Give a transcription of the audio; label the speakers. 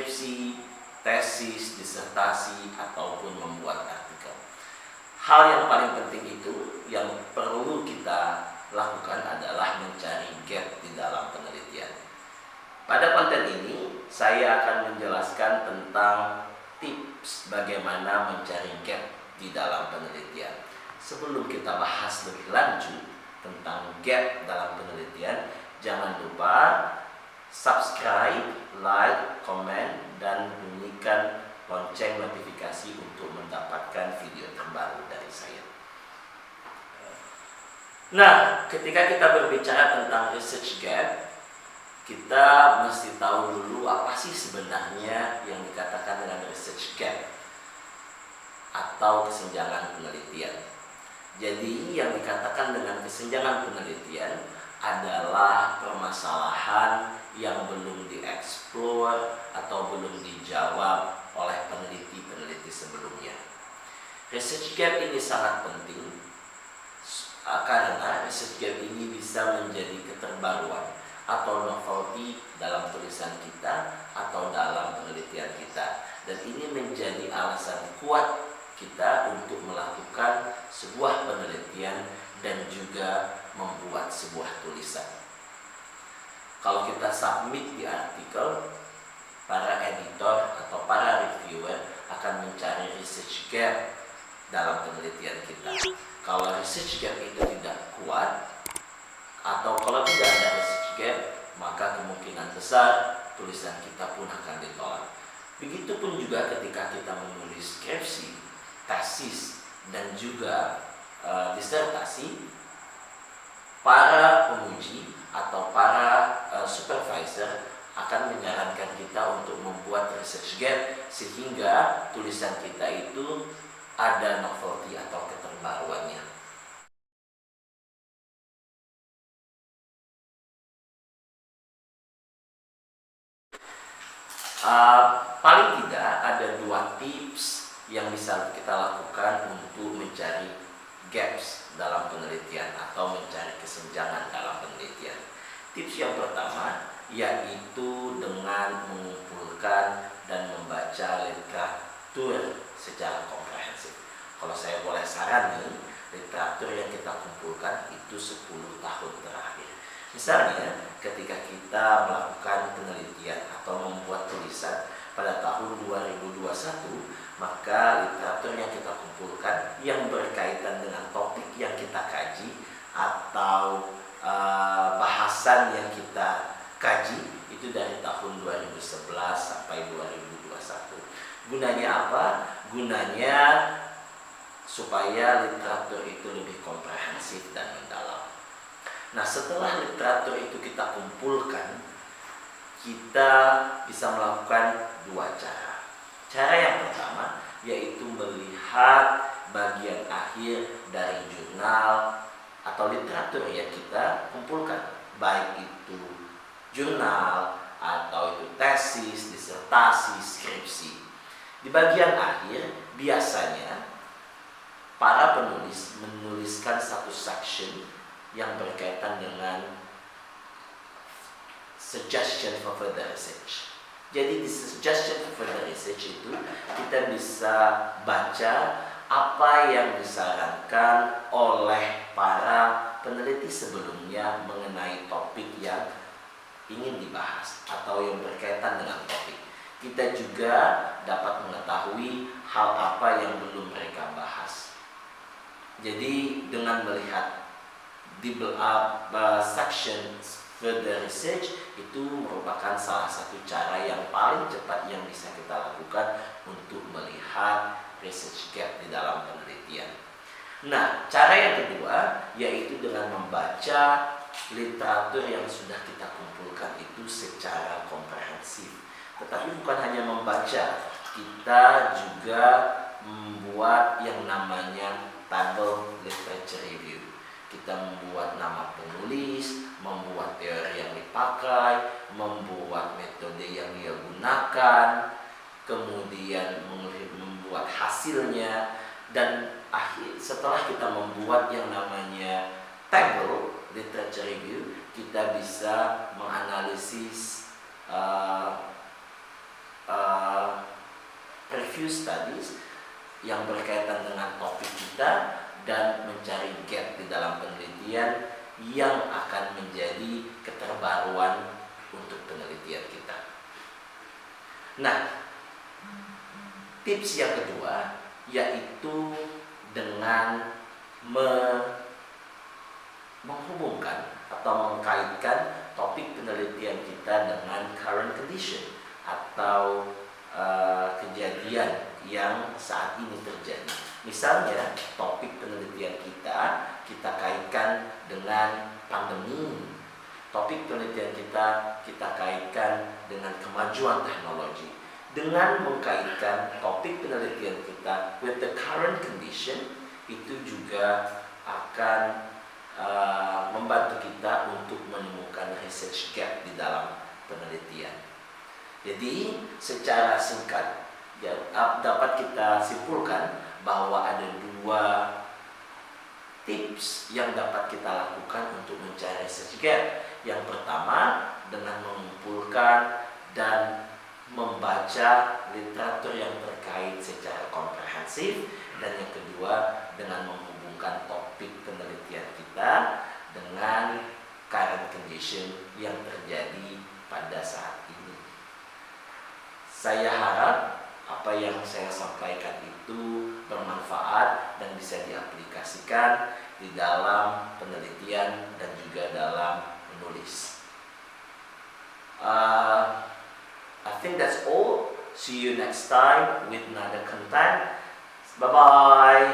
Speaker 1: skripsi, tesis, disertasi, ataupun membuat artikel. Hal yang paling penting itu yang perlu kita lakukan adalah mencari gap di dalam penelitian. Pada konten ini saya akan menjelaskan tentang tips bagaimana mencari gap di dalam penelitian. Sebelum kita bahas lebih lanjut tentang gap dalam penelitian, jangan lupa subscribe, like, komen, dan bunyikan lonceng notifikasi untuk mendapatkan video terbaru dari saya. Nah, ketika kita berbicara tentang research gap, kita mesti tahu dulu apa sih sebenarnya yang dikatakan dengan research gap atau kesenjangan penelitian. Jadi yang dikatakan dengan kesenjangan penelitian adalah permasalahan yang belum dieksplor atau belum dijawab oleh peneliti-peneliti sebelumnya. Research gap ini sangat penting karena research gap ini bisa menjadi keterbaruan atau novelty dalam tulisan kita atau dalam penelitian kita, dan ini menjadi alasan kuat kita untuk melakukan sebuah penelitian dan juga membuat sebuah tulisan. Kalau kita submit di artikel, para editor atau para reviewer akan mencari research gap dalam penelitian kita. Kalau research gap itu tidak kuat, atau kalau tidak ada research gap, maka kemungkinan besar tulisan kita pun akan ditolak. Begitupun juga ketika kita menulis skripsi, tesis, dan juga disertasi, para penguji atau para supervisor akan menyarankan kita untuk membuat research gap sehingga tulisan kita itu ada novelty atau keterbaruannya. Paling tidak ada 2 tips yang bisa kita lakukan untuk mencari gaps dalam penelitian atau mencari kesenjangan dalam penelitian. Tips yang pertama yaitu dengan mengumpulkan dan membaca literatur secara komprehensif. Kalau saya boleh saranin, literatur yang kita kumpulkan itu 10 tahun terakhir. Misalnya ketika kita melakukan penelitian atau membuat tulisan pada tahun 2021, maka literatur yang kita kumpulkan yang berkaitan dengan topik yang kita kaji atau bahasan yang kita kaji itu dari tahun 2011 sampai 2021. Gunanya apa? Gunanya supaya literatur itu lebih komprehensif dan mendalam. Nah, setelah literatur itu kita kumpulkan, kita bisa melakukan 2 cara. Cara yang pertama yaitu melihat bagian akhir dari jurnal atau literatur yang kita kumpulkan, baik itu jurnal atau itu tesis, disertasi, skripsi. Di bagian akhir biasanya para penulis menuliskan satu section yang berkaitan dengan suggestion for further research. Jadi di suggestion for further research itu kita bisa baca apa yang disarankan oleh para peneliti sebelumnya mengenai topik yang ingin dibahas atau yang berkaitan dengan topik. Kita juga dapat mengetahui hal apa yang belum mereka bahas. Jadi dengan melihat section further research itu merupakan salah satu cara yang paling cepat yang bisa kita lakukan untuk melihat research gap di dalam penelitian. Nah, cara yang kedua yaitu dengan membaca literatur yang sudah kita kumpulkan itu secara komprehensif. Tetapi bukan hanya membaca, kita juga membuat yang namanya table literature review. Kita membuat nama penulis, membuat teori yang dipakai, membuat metode yang dia gunakan, kemudian membuat hasilnya, dan setelah kita membuat yang namanya table literature review, kita bisa menganalisis review studies yang berkaitan dengan topik kita dan mencari gap di dalam penelitian yang akan menjadi keterbaruan untuk penelitian kita. Nah, tips yang kedua yaitu dengan menghubungkan atau mengkaitkan topik penelitian kita dengan current condition atau kejadian yang saat ini terjadi. Misalnya topik penelitian kita kaitkan dengan pandemi. Topik penelitian kita kaitkan dengan kemajuan teknologi. Dengan mengkaitkan topik penelitian kita with the current condition, itu juga akan membantu kita untuk menemukan research gap di dalam penelitian. Jadi secara singkat ya, dapat kita simpulkan bahwa ada dua tips yang dapat kita lakukan untuk mencari research gap. Yang pertama dengan mengumpulkan dan membaca literatur yang terkait secara komprehensif, dan yang kedua dengan menghubungkan topik penelitian kita dengan current condition yang terjadi pada saat ini. Saya harap apa yang saya sampaikan itu bermanfaat dan bisa diaplikasikan di dalam penelitian dan juga dalam menulis. I think that's all. See you next time with another content. Bye-bye.